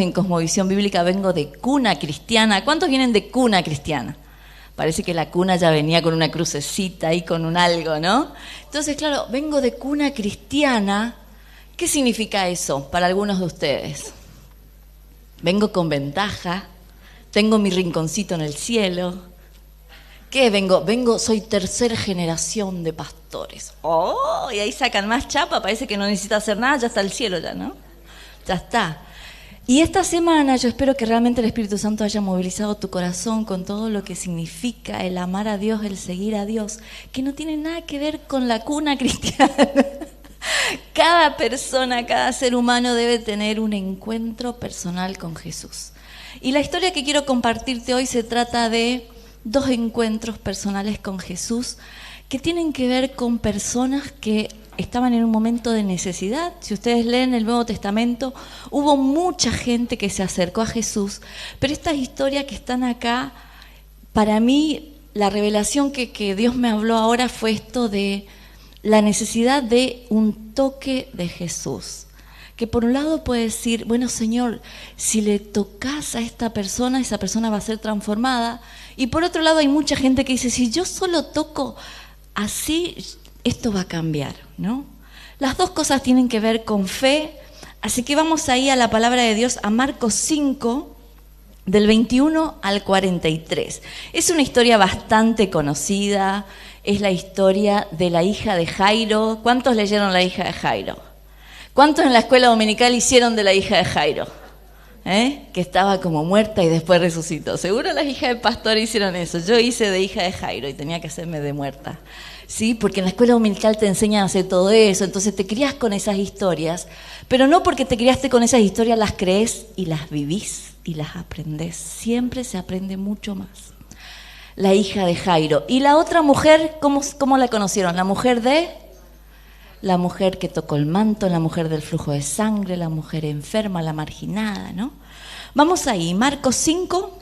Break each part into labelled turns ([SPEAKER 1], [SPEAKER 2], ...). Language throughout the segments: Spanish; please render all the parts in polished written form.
[SPEAKER 1] En Cosmovisión Bíblica vengo de cuna cristiana. ¿Cuántos vienen de cuna cristiana? Parece que la cuna ya venía con una crucecita y con un algo, ¿no? Entonces, claro, vengo de cuna cristiana. ¿Qué significa eso para algunos de ustedes? Vengo con ventaja, tengo mi rinconcito en el cielo. ¿Qué vengo? Soy tercera generación de pastores. ¡Oh! Y ahí sacan más chapa, parece que no necesita hacer nada, ya está el cielo ya, ¿no? Ya está. Y esta semana yo espero que realmente el Espíritu Santo haya movilizado tu corazón con todo lo que significa el amar a Dios, el seguir a Dios, que no tiene nada que ver con la cuna cristiana. Cada persona, cada ser humano debe tener un encuentro personal con Jesús. Y la historia que quiero compartirte hoy se trata de 2 encuentros personales con Jesús que tienen que ver con personas que estaban en un momento de necesidad. Si ustedes leen el Nuevo Testamento, hubo mucha gente que se acercó a Jesús, pero estas historias que están acá, para mí, la revelación que Dios me habló ahora fue esto de la necesidad de un toque de Jesús. Que por un lado puede decir, bueno, Señor, si le tocas a esta persona, esa persona va a ser transformada. Y por otro lado hay mucha gente que dice, si yo solo toco así, esto va a cambiar, ¿no? Las 2 cosas tienen que ver con fe, así que vamos ahí a la palabra de Dios, a Marcos 5, del 21 al 43. Es una historia bastante conocida, es la historia de la hija de Jairo. ¿Cuántos leyeron la hija de Jairo? ¿Cuántos en la escuela dominical hicieron de la hija de Jairo? Que estaba como muerta y después resucitó. Seguro las hijas de pastor hicieron eso. Yo hice de hija de Jairo y tenía que hacerme de muerta. Sí, porque en la escuela dominical te enseñan a hacer todo eso, entonces te criás con esas historias, pero no porque te criaste con esas historias las crees y las vivís y las aprendés. Siempre se aprende mucho más. La hija de Jairo. Y la otra mujer, ¿cómo la conocieron? La mujer que tocó el manto, la mujer del flujo de sangre, la mujer enferma, la marginada, ¿no? Vamos ahí, Marcos 5,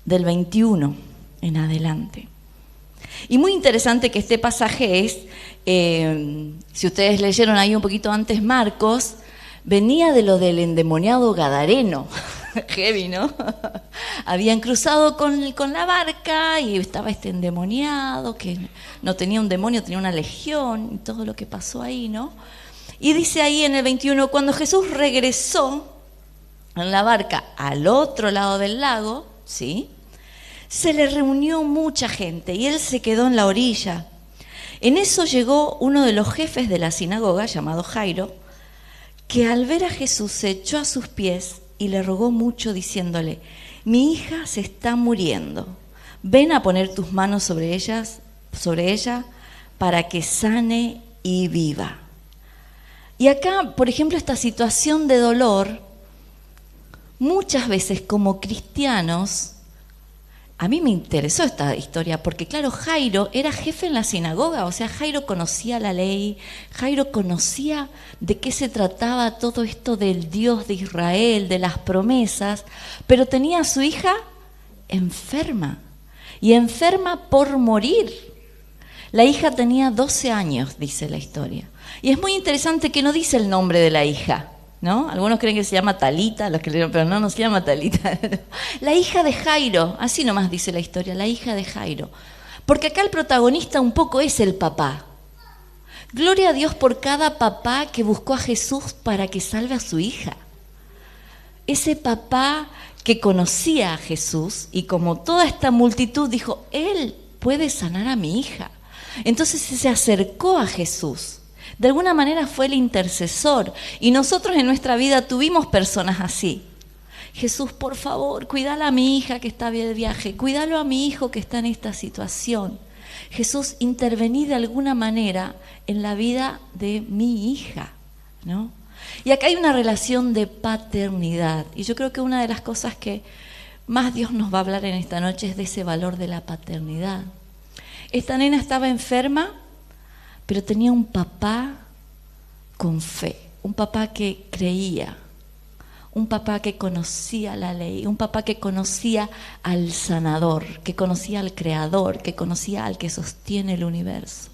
[SPEAKER 1] del 21 en adelante. Y muy interesante que este pasaje es, si ustedes leyeron ahí un poquito antes Marcos, venía de lo del endemoniado gadareno. Heavy, ¿no? Habían cruzado con la barca y estaba este endemoniado que no tenía un demonio, tenía una legión y todo lo que pasó ahí, ¿no? Y dice ahí en el 21, cuando Jesús regresó en la barca al otro lado del lago, ¿sí?, se le reunió mucha gente y él se quedó en la orilla. En eso llegó uno de los jefes de la sinagoga, llamado Jairo, que al ver a Jesús se echó a sus pies y le rogó mucho diciéndole, mi hija se está muriendo, ven a poner tus manos sobre ella para que sane y viva. Y acá, por ejemplo, esta situación de dolor, muchas veces como cristianos, a mí me interesó esta historia porque, claro, Jairo era jefe en la sinagoga, o sea, Jairo conocía la ley, Jairo conocía de qué se trataba todo esto del Dios de Israel, de las promesas, pero tenía a su hija enferma, y enferma por morir. La hija tenía 12 años, dice la historia. Y es muy interesante que no dice el nombre de la hija, ¿no? Algunos creen que se llama Talita, los que leyeron, pero no se llama Talita. La hija de Jairo, así nomás dice la historia, la hija de Jairo. Porque acá el protagonista un poco es el papá. Gloria a Dios por cada papá que buscó a Jesús para que salve a su hija. Ese papá que conocía a Jesús y como toda esta multitud dijo, Él puede sanar a mi hija. Entonces se acercó a Jesús. De alguna manera fue el intercesor y nosotros en nuestra vida tuvimos personas así. Jesús, por favor, cuídala a mi hija que está de viaje, cuídalo a mi hijo que está en esta situación. Jesús, intervení de alguna manera en la vida de mi hija, ¿no? Y acá hay una relación de paternidad y yo creo que una de las cosas que más Dios nos va a hablar en esta noche es de ese valor de la paternidad. Esta nena estaba enferma, pero tenía un papá con fe, un papá que creía, un papá que conocía la ley, un papá que conocía al sanador, que conocía al creador, que conocía al que sostiene el universo.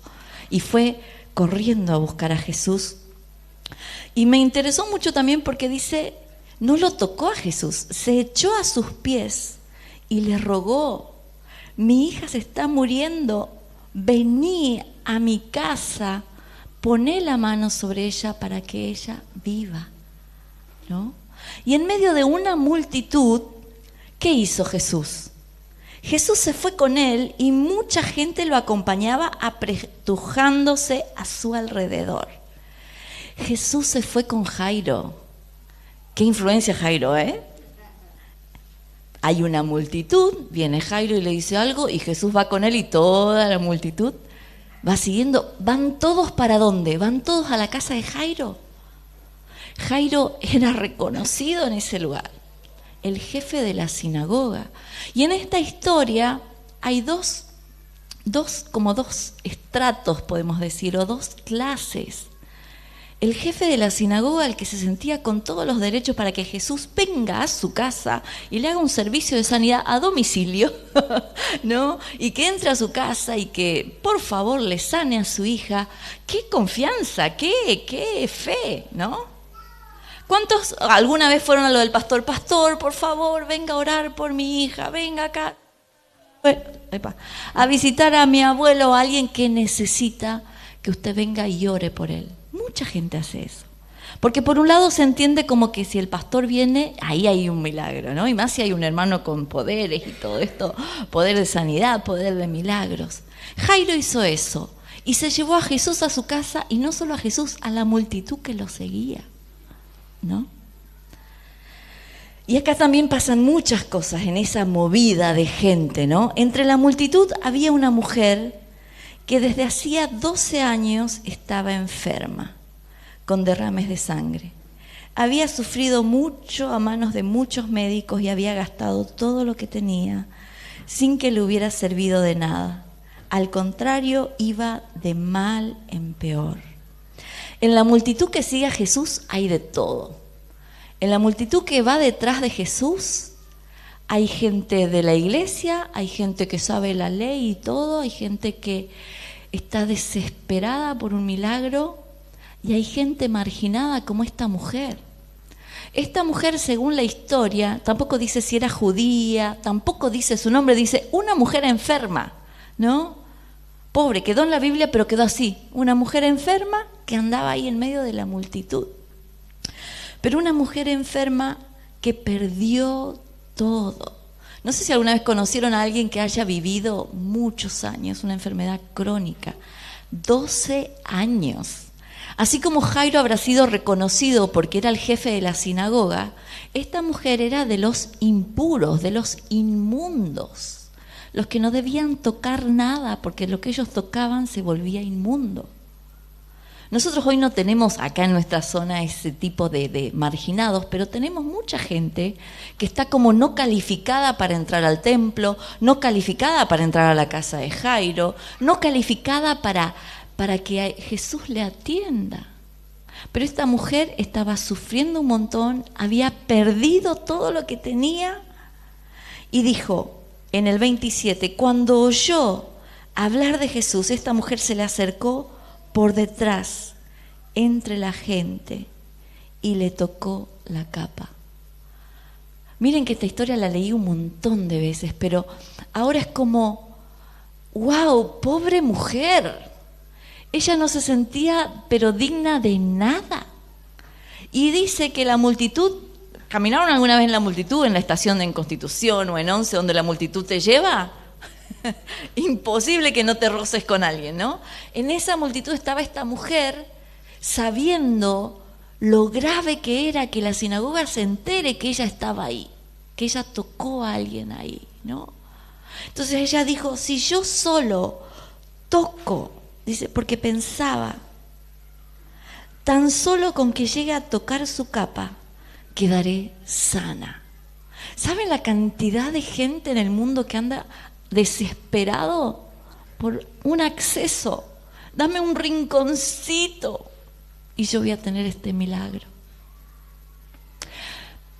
[SPEAKER 1] Y fue corriendo a buscar a Jesús. Y me interesó mucho también porque dice, no lo tocó a Jesús, se echó a sus pies y le rogó: mi hija se está muriendo, vení a mi casa, poné la mano sobre ella para que ella viva, ¿no? Y en medio de una multitud, ¿qué hizo Jesús? Jesús se fue con él y mucha gente lo acompañaba apretujándose a su alrededor. Jesús se fue con Jairo. Qué influencia Jairo, ¿eh? Hay una multitud, viene Jairo y le dice algo y Jesús va con él y toda la multitud va siguiendo. ¿Van todos para dónde? ¿Van todos a la casa de Jairo? Jairo era reconocido en ese lugar, el jefe de la sinagoga. Y en esta historia hay dos estratos, podemos decir, o dos clases. El jefe de la sinagoga, el que se sentía con todos los derechos para que Jesús venga a su casa y le haga un servicio de sanidad a domicilio, ¿no? Y que entre a su casa y que por favor le sane a su hija. ¡Qué confianza! ¡Qué fe!, ¿no? ¿Cuántos alguna vez fueron a lo del pastor? Pastor, por favor, venga a orar por mi hija, venga acá a visitar a mi abuelo o a alguien que necesita que usted venga y ore por él. Mucha gente hace eso. Porque por un lado se entiende como que si el pastor viene, ahí hay un milagro, ¿no? Y más si hay un hermano con poderes y todo esto, poder de sanidad, poder de milagros. Jairo hizo eso y se llevó a Jesús a su casa, y no solo a Jesús, a la multitud que lo seguía, ¿no? Y acá también pasan muchas cosas en esa movida de gente, ¿no? Entre la multitud había una mujer que desde hacía 12 años estaba enferma, con derrames de sangre. Había sufrido mucho a manos de muchos médicos y había gastado todo lo que tenía sin que le hubiera servido de nada. Al contrario, iba de mal en peor. En la multitud que sigue a Jesús hay de todo. En la multitud que va detrás de Jesús hay gente de la iglesia, hay gente que sabe la ley y todo, hay gente que está desesperada por un milagro y hay gente marginada como esta mujer. Esta mujer, según la historia, tampoco dice si era judía, tampoco dice su nombre, dice una mujer enferma, ¿no? Pobre, quedó en la Biblia, pero quedó así, una mujer enferma que andaba ahí en medio de la multitud. Pero una mujer enferma que perdió todo. No sé si alguna vez conocieron a alguien que haya vivido muchos años, una enfermedad crónica, 12 años. Así como Jairo habrá sido reconocido porque era el jefe de la sinagoga, esta mujer era de los impuros, de los inmundos, los que no debían tocar nada porque lo que ellos tocaban se volvía inmundo. Nosotros hoy no tenemos acá en nuestra zona ese tipo de marginados, pero tenemos mucha gente que está como no calificada para entrar al templo, no calificada para entrar a la casa de Jairo, no calificada para que Jesús le atienda. Pero esta mujer estaba sufriendo un montón, había perdido todo lo que tenía y dijo en el 27, cuando oyó hablar de Jesús, esta mujer se le acercó por detrás, entre la gente, y le tocó la capa. Miren que esta historia la leí un montón de veces, pero ahora es como, ¡wow! ¡Pobre mujer! Ella no se sentía, pero digna de nada. Y dice que la multitud, ¿caminaron alguna vez en la multitud, en la estación de Constitución o en 11, donde la multitud te lleva? Imposible que no te roces con alguien, ¿no? En esa multitud estaba esta mujer sabiendo lo grave que era que la sinagoga se entere que ella estaba ahí, que ella tocó a alguien ahí, ¿no? Entonces ella dijo, si yo solo toco, dice, porque pensaba, tan solo con que llegue a tocar su capa, quedaré sana. ¿Saben la cantidad de gente en el mundo que anda desesperado por un acceso? Dame un rinconcito y yo voy a tener este milagro.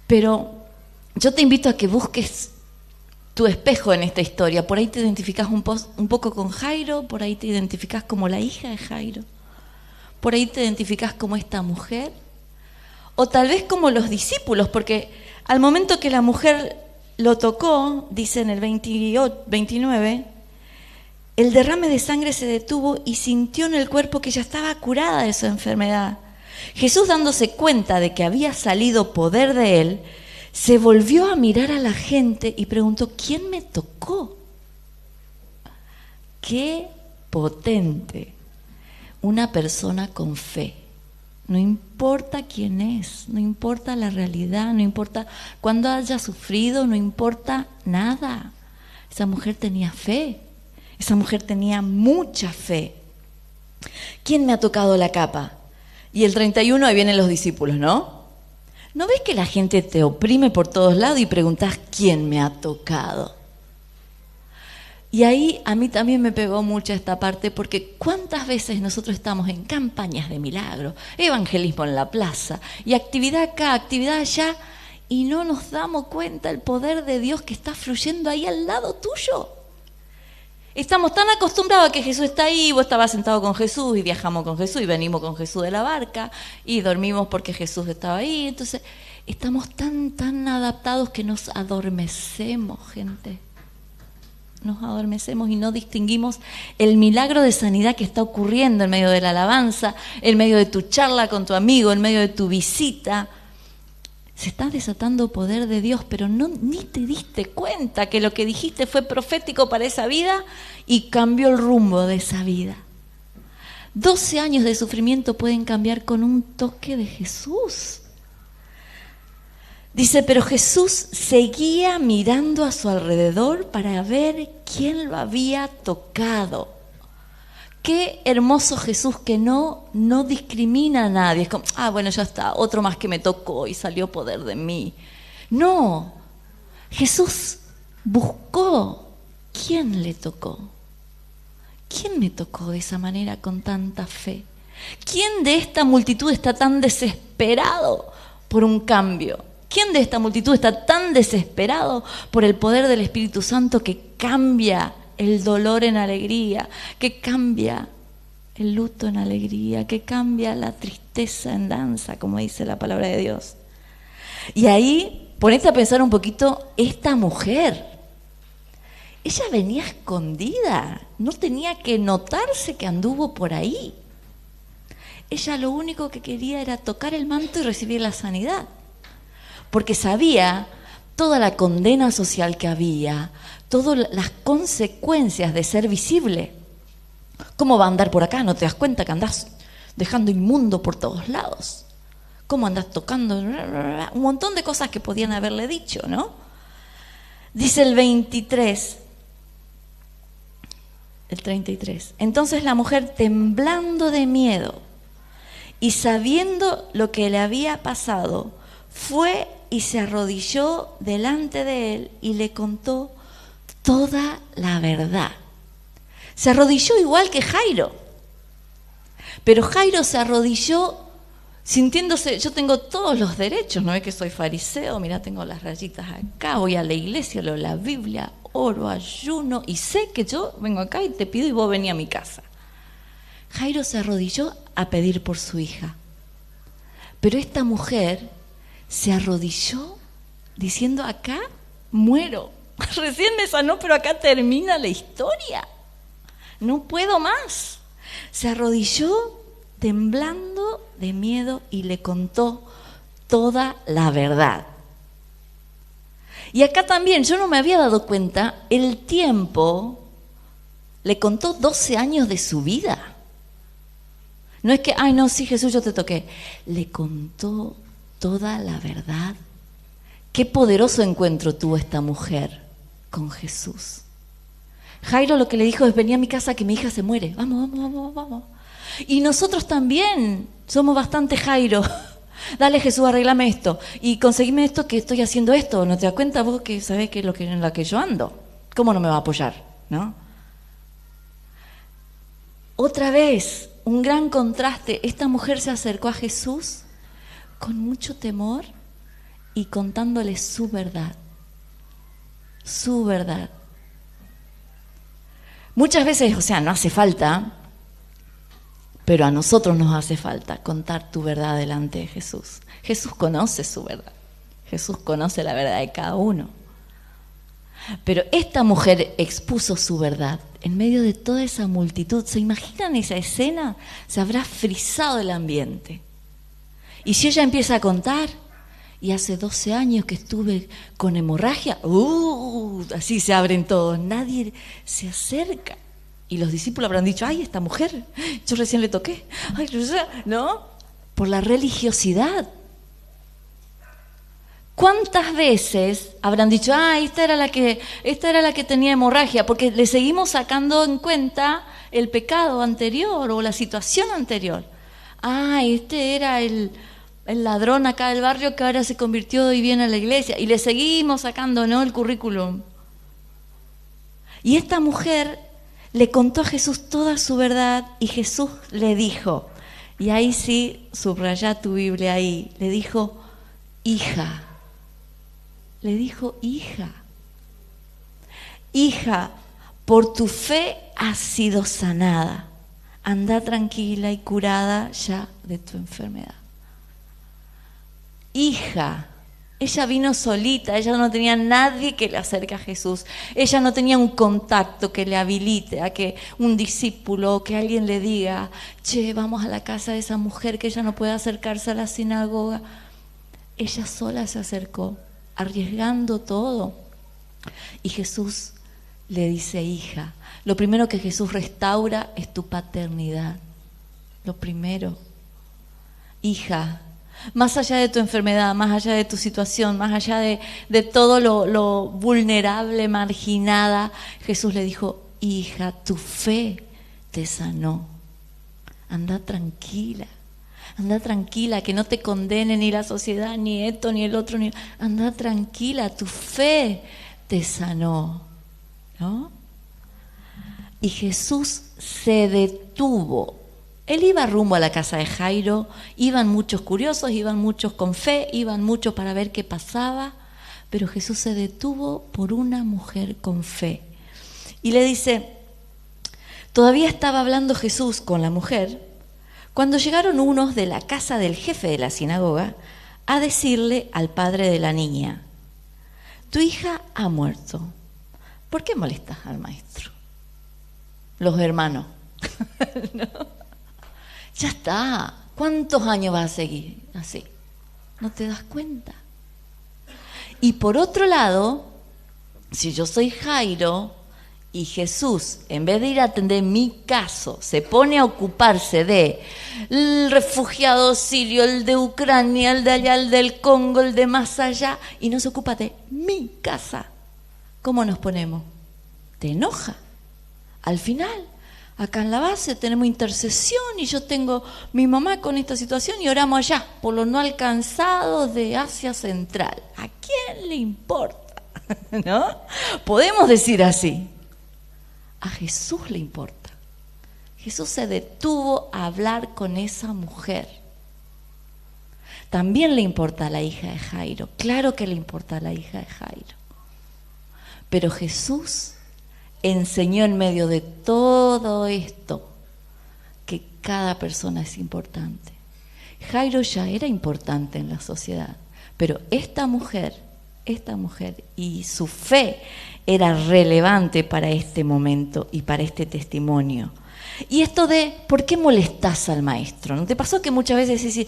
[SPEAKER 1] Pero yo te invito a que busques tu espejo en esta historia. Por ahí te identificás un poco con Jairo, por ahí te identificás como la hija de Jairo, por ahí te identificás como esta mujer, O tal vez como los discípulos, porque al momento que la mujer lo tocó, dice en el 29, el derrame de sangre se detuvo y sintió en el cuerpo que ya estaba curada de su enfermedad. Jesús, dándose cuenta de que había salido poder de él, se volvió a mirar a la gente y preguntó: ¿quién me tocó? ¡Qué potente! Una persona con fe. No importa quién es, no importa la realidad, no importa cuándo haya sufrido, no importa nada. Esa mujer tenía fe, esa mujer tenía mucha fe. ¿Quién me ha tocado la capa? Y el 31, ahí vienen los discípulos, ¿no? ¿No ves que la gente te oprime por todos lados y preguntas quién me ha tocado? Y ahí a mí también me pegó mucho esta parte, porque cuántas veces nosotros estamos en campañas de milagro, evangelismo en la plaza, y actividad acá, actividad allá, y no nos damos cuenta el poder de Dios que está fluyendo ahí al lado tuyo. Estamos tan acostumbrados a que Jesús está ahí, vos estabas sentado con Jesús y viajamos con Jesús y venimos con Jesús de la barca y dormimos porque Jesús estaba ahí. Entonces estamos tan adaptados que nos adormecemos, gente. Nos adormecemos y no distinguimos el milagro de sanidad que está ocurriendo en medio de la alabanza, en medio de tu charla con tu amigo, en medio de tu visita. Se está desatando poder de Dios, pero ni te diste cuenta que lo que dijiste fue profético para esa vida y cambió el rumbo de esa vida. 12 años de sufrimiento pueden cambiar con un toque de Jesús. Dice, pero Jesús seguía mirando a su alrededor para ver quién lo había tocado. Qué hermoso Jesús que no discrimina a nadie. Es como, bueno, ya está, otro más que me tocó y salió poder de mí. No, Jesús buscó quién le tocó. ¿Quién me tocó de esa manera con tanta fe? ¿Quién de esta multitud está tan desesperado por un cambio? ¿Quién de esta multitud está tan desesperado por el poder del Espíritu Santo que cambia el dolor en alegría, que cambia el luto en alegría, que cambia la tristeza en danza, como dice la palabra de Dios? Y ahí ponete a pensar un poquito, esta mujer, ella venía escondida, no tenía que notarse que anduvo por ahí. Ella lo único que quería era tocar el manto y recibir la sanidad, porque sabía toda la condena social que había, todas las consecuencias de ser visible. ¿Cómo va a andar por acá? ¿No te das cuenta que andás dejando inmundo por todos lados? ¿Cómo andás tocando? Un montón de cosas que podían haberle dicho, ¿no? Dice el 23, el 33. Entonces la mujer, temblando de miedo y sabiendo lo que le había pasado, fue y se arrodilló delante de él y le contó toda la verdad. Se arrodilló igual que Jairo, pero Jairo se arrodilló sintiéndose, yo tengo todos los derechos, no es que soy fariseo, mira, tengo las rayitas acá, voy a la iglesia, leo la Biblia, oro, ayuno y sé que yo vengo acá y te pido y vos venís a mi casa. Jairo se arrodilló a pedir por su hija, pero esta mujer se arrodilló diciendo, acá muero, recién me sanó, pero acá termina la historia, no puedo más. Se arrodilló temblando de miedo y le contó toda la verdad. Y acá también, yo no me había dado cuenta, el tiempo, le contó 12 años de su vida. No es que, no, sí, Jesús, yo te toqué. Le contó toda la verdad. Qué poderoso encuentro tuvo esta mujer con Jesús. Jairo lo que le dijo es, vení a mi casa que mi hija se muere. Vamos. Y nosotros también somos bastante Jairo. Dale, Jesús, arreglame esto. Y conseguime esto, que estoy haciendo esto. ¿No te das cuenta vos que sabés que es lo que en la que yo ando? ¿Cómo no me va a apoyar? ¿No? Otra vez, un gran contraste. Esta mujer se acercó a Jesús con mucho temor y contándole su verdad. Su verdad. Muchas veces, no hace falta, Pero a nosotros nos hace falta contar tu verdad delante de Jesús. Jesús conoce su verdad. Jesús conoce la verdad de cada uno. Pero esta mujer expuso su verdad en medio de toda esa multitud. ¿Se imaginan esa escena? Se habrá frisado el ambiente. Y si ella empieza a contar, y hace 12 años que estuve con hemorragia, así se abren todos, nadie se acerca. Y los discípulos habrán dicho, ay, esta mujer, yo recién le toqué, ay, ¿no? Por la religiosidad. ¿Cuántas veces habrán dicho, esta era la que tenía hemorragia? Porque le seguimos sacando en cuenta el pecado anterior o la situación anterior. Este era el ladrón acá del barrio que ahora se convirtió y viene a la iglesia. Y le seguimos sacando, ¿no?, el currículum. Y esta mujer le contó a Jesús toda su verdad y Jesús le dijo, y ahí sí, subrayá tu Biblia ahí, le dijo, hija. Le dijo, hija, por tu fe has sido sanada. Anda tranquila y curada ya de tu enfermedad. Hija, ella vino solita, ella no tenía nadie que le acerque a Jesús. Ella no tenía un contacto que le habilite a que un discípulo o que alguien le diga, vamos a la casa de esa mujer que ella no puede acercarse a la sinagoga. Ella sola se acercó, arriesgando todo. Y Jesús le dice, hija, lo primero que Jesús restaura es tu paternidad. Lo primero. Hija, más allá de tu enfermedad, más allá de tu situación, más allá de todo lo vulnerable, marginada, Jesús le dijo, hija, tu fe te sanó. Anda tranquila, que no te condene ni la sociedad, ni esto, ni el otro. Anda tranquila, tu fe te sanó, ¿no? Y Jesús se detuvo. Él iba rumbo a la casa de Jairo, iban muchos curiosos, iban muchos con fe, iban muchos para ver qué pasaba, pero Jesús se detuvo por una mujer con fe. Y le dice, todavía estaba hablando Jesús con la mujer, cuando llegaron unos de la casa del jefe de la sinagoga a decirle al padre de la niña, tu hija ha muerto, ¿por qué molestas al maestro? Los hermanos, ¿no? Ya está, ¿cuántos años vas a seguir así? ¿No te das cuenta? Y por otro lado, si yo soy Jairo y Jesús, en vez de ir a atender mi caso, se pone a ocuparse de el refugiado sirio, el de Ucrania, el de allá, el del Congo, el de más allá, y no se ocupa de mi casa, ¿cómo nos ponemos? Te enoja. Al final, acá en la base tenemos intercesión y yo tengo mi mamá con esta situación y oramos allá por los no alcanzados de Asia Central. ¿A quién le importa? ¿No? Podemos decir así. A Jesús le importa. Jesús se detuvo a hablar con esa mujer. También le importa a la hija de Jairo. Claro que le importa a la hija de Jairo. Pero Jesús enseñó en medio de todo esto que cada persona es importante. Jairo ya era importante en la sociedad, pero esta mujer y su fe era relevante para este momento y para este testimonio. Y esto de, ¿por qué molestás al maestro? ¿No te pasó que muchas veces decís,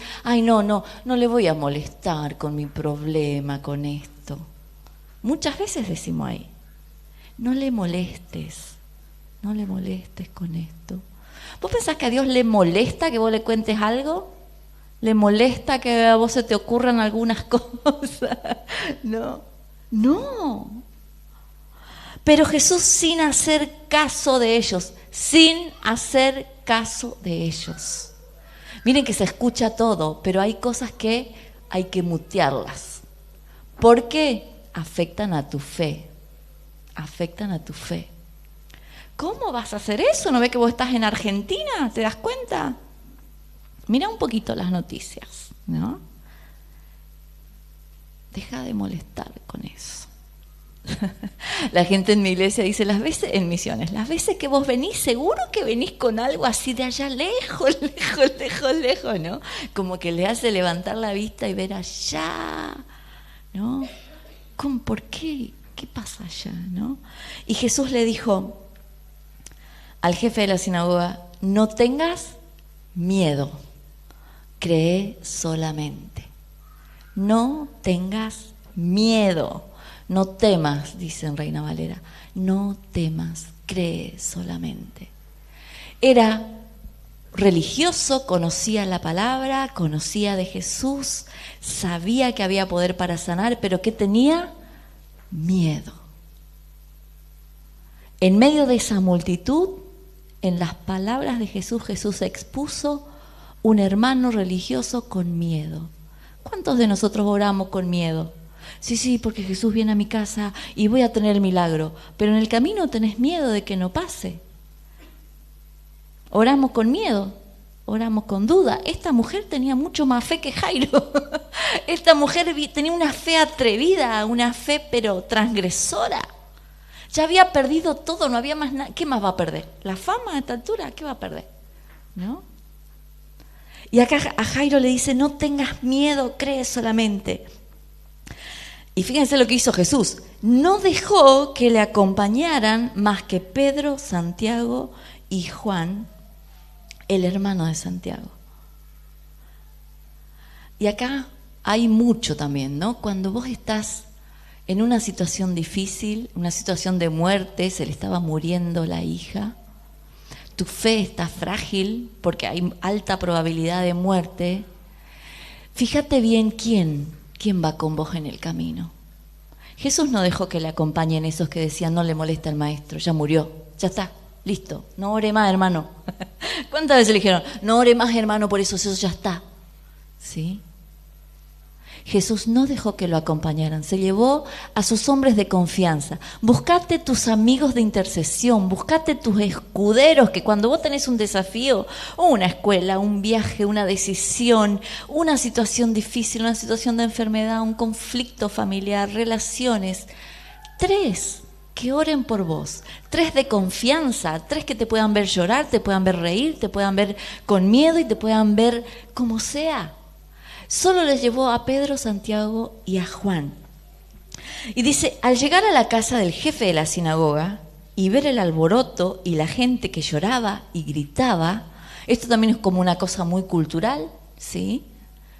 [SPEAKER 1] no le voy a molestar con mi problema, con esto? Muchas veces decimos ahí, no le molestes con esto. ¿Vos pensás que a Dios le molesta que vos le cuentes algo? ¿Le molesta que a vos se te ocurran algunas cosas? No. Pero Jesús sin hacer caso de ellos. Miren que se escucha todo, pero hay cosas que hay que mutearlas. ¿Por qué? Afectan a tu fe. ¿Cómo vas a hacer eso? ¿No ves que vos estás en Argentina? ¿Te das cuenta? Mira un poquito las noticias, ¿no? Deja de molestar con eso. La gente en mi iglesia dice, las veces, en misiones, las veces que vos venís, seguro que venís con algo así de allá lejos, lejos, lejos, lejos, ¿no? Como que le hace levantar la vista y ver allá, ¿no? ¿Cómo, por qué? ¿Qué pasa allá, no? Y Jesús le dijo al jefe de la sinagoga, no tengas miedo, cree solamente. No tengas miedo. No temas, dice en Reina Valera, no temas, cree solamente. Era religioso, conocía la palabra, conocía de Jesús, sabía que había poder para sanar, pero ¿qué tenía? Miedo. En medio de esa multitud, en las palabras de Jesús, Jesús expuso un hermano religioso con miedo. ¿Cuántos de nosotros oramos con miedo? Sí, porque Jesús viene a mi casa y voy a tener el milagro, pero en el camino tenés miedo de que no pase. Oramos con miedo, oramos con duda. Esta mujer tenía mucho más fe que Jairo. Esta mujer tenía una fe atrevida, una fe pero transgresora. Ya había perdido todo, no había más nada. ¿Qué más va a perder? ¿La fama a esta altura? ¿Qué va a perder? ¿No? Y acá a Jairo le dice, no tengas miedo, cree solamente. Y fíjense lo que hizo Jesús. No dejó que le acompañaran más que Pedro, Santiago y Juan, el hermano de Santiago. Y acá hay mucho también, ¿no? Cuando vos estás en una situación difícil, una situación de muerte, se le estaba muriendo la hija, tu fe está frágil porque hay alta probabilidad de muerte, fíjate bien quién va con vos en el camino. Jesús no dejó que le acompañen esos que decían, no le molesta al maestro, ya murió, ya está, listo, no ore más, hermano. ¿Cuántas veces le dijeron, no ore más, hermano, por eso ya está? ¿Sí? Jesús no dejó que lo acompañaran, se llevó a sus hombres de confianza. Buscate tus amigos de intercesión, buscate tus escuderos, que cuando vos tenés un desafío, una escuela, un viaje, una decisión, una situación difícil, una situación de enfermedad, un conflicto familiar, relaciones, 3 que oren por vos, 3 de confianza, 3 que te puedan ver llorar, te puedan ver reír, te puedan ver con miedo y te puedan ver como sea. Solo les llevó a Pedro, Santiago y a Juan. Y dice, al llegar a la casa del jefe de la sinagoga y ver el alboroto y la gente que lloraba y gritaba, esto también es como una cosa muy cultural, ¿sí?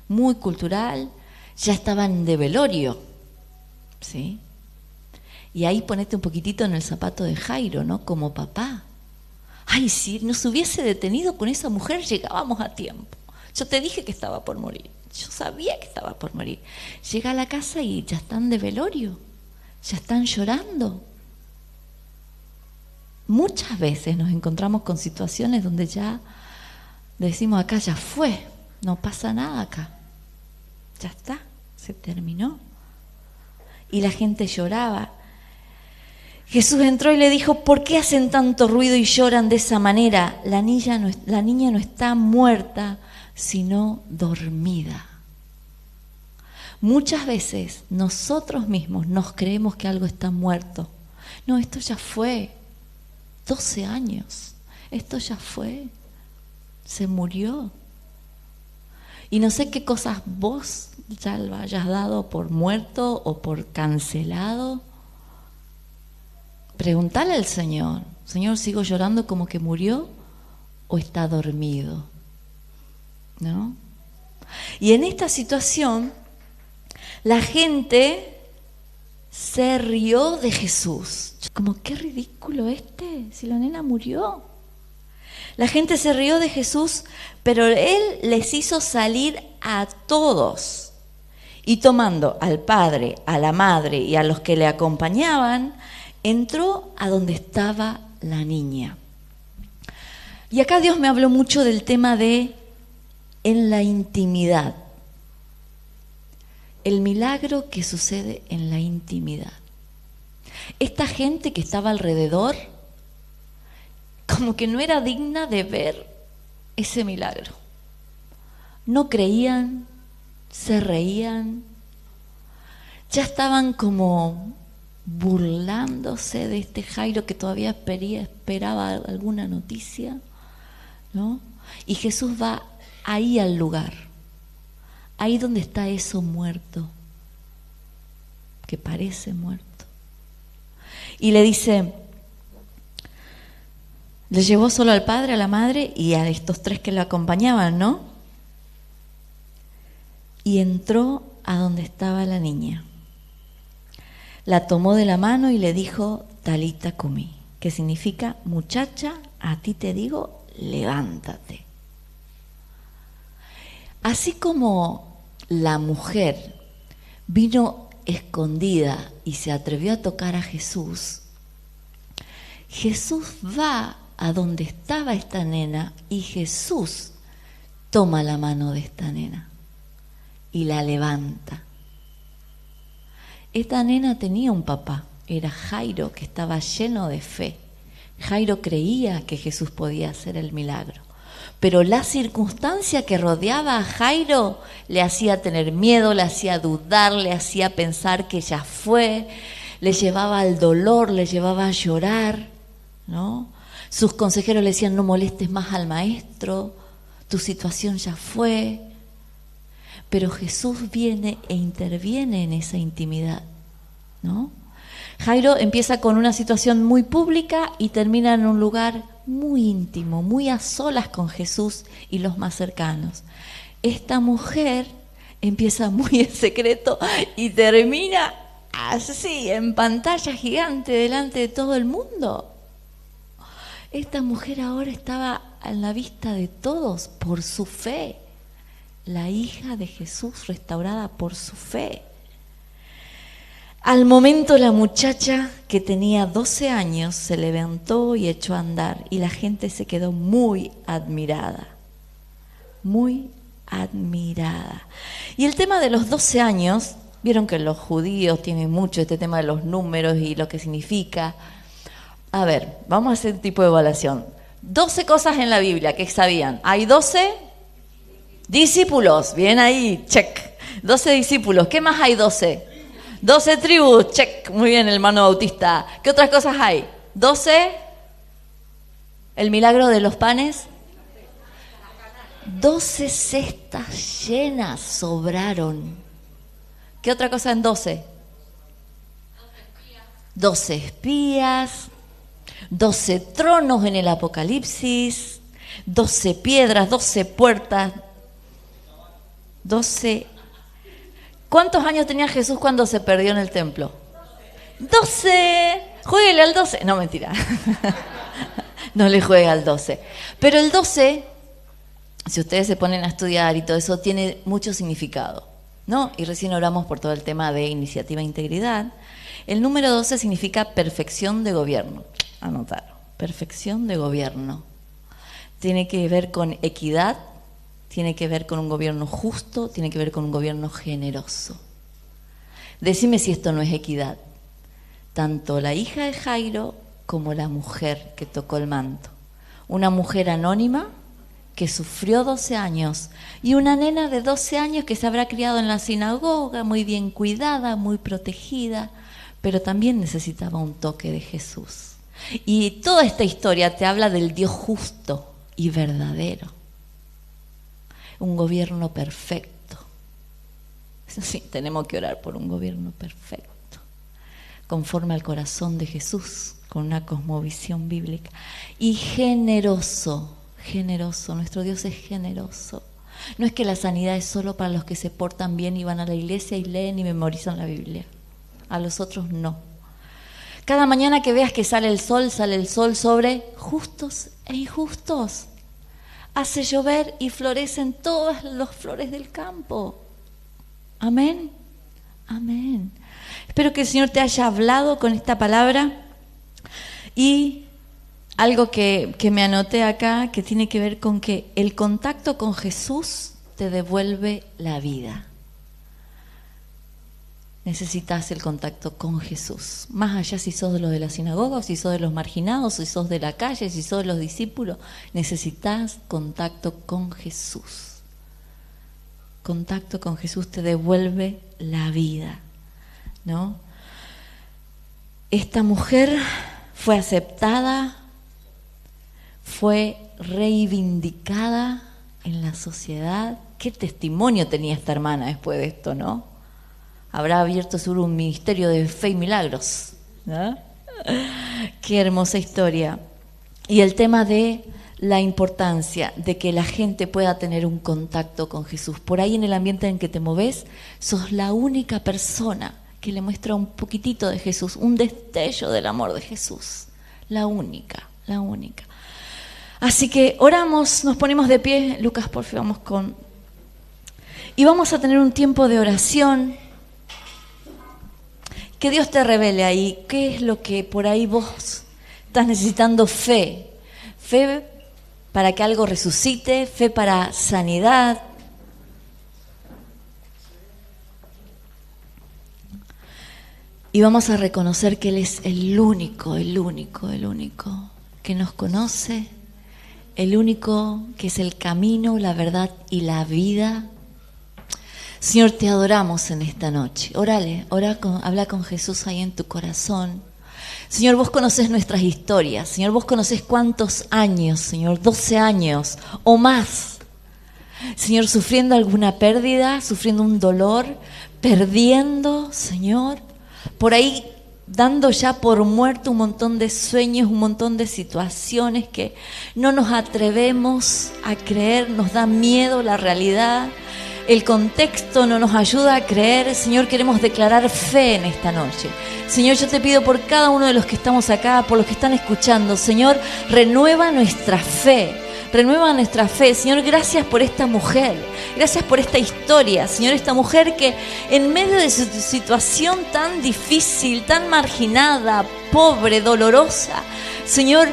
[SPEAKER 1] Muy cultural, ya estaban de velorio, ¿sí? Y ahí ponete un poquitito en el zapato de Jairo, ¿no? Como papá. Ay, si nos hubiese detenido con esa mujer, llegábamos a tiempo. Yo te dije que estaba por morir. Yo sabía que estaba por morir. Llega a la casa y ya están de velorio, ya están llorando. Muchas veces nos encontramos con situaciones donde ya decimos, acá ya fue, no pasa nada acá. Ya está, se terminó. Y la gente lloraba. Jesús entró y le dijo, ¿por qué hacen tanto ruido y lloran de esa manera? La niña no está muerta, sino dormida. Muchas veces nosotros mismos nos creemos que algo está muerto. No, esto ya fue, 12 años, esto ya fue, se murió. Y no sé qué cosas vos ya lo hayas dado por muerto o por cancelado. Preguntale al Señor, Señor, ¿sigo llorando como que murió o está dormido? ¿No? Y en esta situación, la gente se rió de Jesús. Como, qué ridículo si la nena murió. La gente se rió de Jesús, pero Él les hizo salir a todos. Y tomando al padre, a la madre y a los que le acompañaban, entró a donde estaba la niña. Y acá Dios me habló mucho del tema de en la intimidad. El milagro que sucede en la intimidad. Esta gente que estaba alrededor, como que no era digna de ver ese milagro. No creían, se reían, ya estaban como burlándose de este Jairo que todavía esperaba alguna noticia, ¿no? Y Jesús va ahí al lugar, ahí donde está eso muerto, que parece muerto. Y le dice, le llevó solo al padre, a la madre y a estos 3 que lo acompañaban, ¿no? Y entró a donde estaba la niña. La tomó de la mano y le dijo, Talita cumi, que significa, muchacha, a ti te digo, levántate. Así como la mujer vino escondida y se atrevió a tocar a Jesús, Jesús va a donde estaba esta nena y Jesús toma la mano de esta nena y la levanta. Esta nena tenía un papá, era Jairo, que estaba lleno de fe. Jairo creía que Jesús podía hacer el milagro, pero la circunstancia que rodeaba a Jairo le hacía tener miedo, le hacía dudar, le hacía pensar que ya fue, le llevaba al dolor, le llevaba a llorar, ¿no? Sus consejeros le decían, no molestes más al maestro, tu situación ya fue. Pero Jesús viene e interviene en esa intimidad, ¿no? Jairo empieza con una situación muy pública y termina en un lugar muy íntimo, muy a solas con Jesús y los más cercanos. Esta mujer empieza muy en secreto y termina así, en pantalla gigante, delante de todo el mundo. Esta mujer ahora estaba en la vista de todos por su fe. La hija de Jesús restaurada por su fe. Al momento la muchacha que tenía 12 años se levantó y echó a andar y la gente se quedó muy admirada. Muy admirada. Y el tema de los 12 años, vieron que los judíos tienen mucho este tema de los números y lo que significa. A ver, vamos a hacer un tipo de evaluación. 12 cosas en la Biblia que sabían. Hay 12 discípulos, bien ahí, check. 12 discípulos, ¿qué más hay 12? 12 tribus, check. Muy bien, hermano Bautista. ¿Qué otras cosas hay? 12, el milagro de los panes. 12 cestas llenas sobraron. ¿Qué otra cosa en 12? 12 espías, 12 tronos en el Apocalipsis, 12 piedras, 12 puertas, 12. ¿Cuántos años tenía Jesús cuando se perdió en el templo? 12. Jueguele al 12. No, mentira. No le juega al 12. Pero el 12, si ustedes se ponen a estudiar y todo eso, tiene mucho significado, ¿no? Y recién oramos por todo el tema de iniciativa e integridad. El número 12 significa perfección de gobierno. Anotar. Perfección de gobierno. Tiene que ver con equidad, tiene que ver con un gobierno justo, tiene que ver con un gobierno generoso. Decime si esto no es equidad. Tanto la hija de Jairo como la mujer que tocó el manto. Una mujer anónima que sufrió 12 años y una nena de 12 años que se habrá criado en la sinagoga, muy bien cuidada, muy protegida, pero también necesitaba un toque de Jesús. Y toda esta historia te habla del Dios justo y verdadero. Un gobierno perfecto. Sí, tenemos que orar por un gobierno perfecto, conforme al corazón de Jesús, con una cosmovisión bíblica. Y generoso, generoso. Nuestro Dios es generoso. No es que la sanidad es solo para los que se portan bien y van a la iglesia y leen y memorizan la Biblia. A los otros no. Cada mañana que veas que sale el sol sobre justos e injustos. Hace llover y florecen todas las flores del campo. Amén. Amén. Espero que el Señor te haya hablado con esta palabra. Y algo que me anoté acá, que tiene que ver con que el contacto con Jesús te devuelve la vida. Necesitas el contacto con Jesús. Más allá si sos de los de la sinagoga, o si sos de los marginados, si sos de la calle, si sos de los discípulos, necesitas contacto con Jesús. Contacto con Jesús te devuelve la vida, ¿no? Esta mujer fue aceptada, fue reivindicada en la sociedad. ¿Qué testimonio tenía esta hermana después de esto, no? Habrá abierto seguro un ministerio de fe y milagros, ¿no? Qué hermosa historia. Y el tema de la importancia de que la gente pueda tener un contacto con Jesús. Por ahí en el ambiente en que te moves, sos la única persona que le muestra un poquitito de Jesús, un destello del amor de Jesús. La única, la única. Así que oramos, nos ponemos de pie. Lucas, por favor, vamos con... Y vamos a tener un tiempo de oración. Que Dios te revele ahí qué es lo que por ahí vos estás necesitando. Fe para que algo resucite, fe para sanidad. Y vamos a reconocer que Él es el único que nos conoce, el único que es el camino, la verdad y la vida. Señor, te adoramos en esta noche. Habla con Jesús ahí en tu corazón. Señor, vos conocés nuestras historias. Señor, vos conocés cuántos años, Señor, 12 años o más. Señor, sufriendo alguna pérdida, sufriendo un dolor, perdiendo, Señor, por ahí dando ya por muerto un montón de sueños, un montón de situaciones que no nos atrevemos a creer, nos da miedo la realidad. El contexto no nos ayuda a creer. Señor, queremos declarar fe en esta noche. Señor, yo te pido por cada uno de los que estamos acá, por los que están escuchando. Señor, renueva nuestra fe. Renueva nuestra fe. Señor, gracias por esta mujer. Gracias por esta historia. Señor, esta mujer que en medio de su situación tan difícil, tan marginada, pobre, dolorosa, Señor,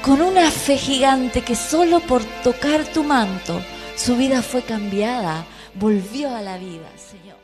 [SPEAKER 1] con una fe gigante que solo por tocar tu manto, su vida fue cambiada, volvió a la vida, Señor.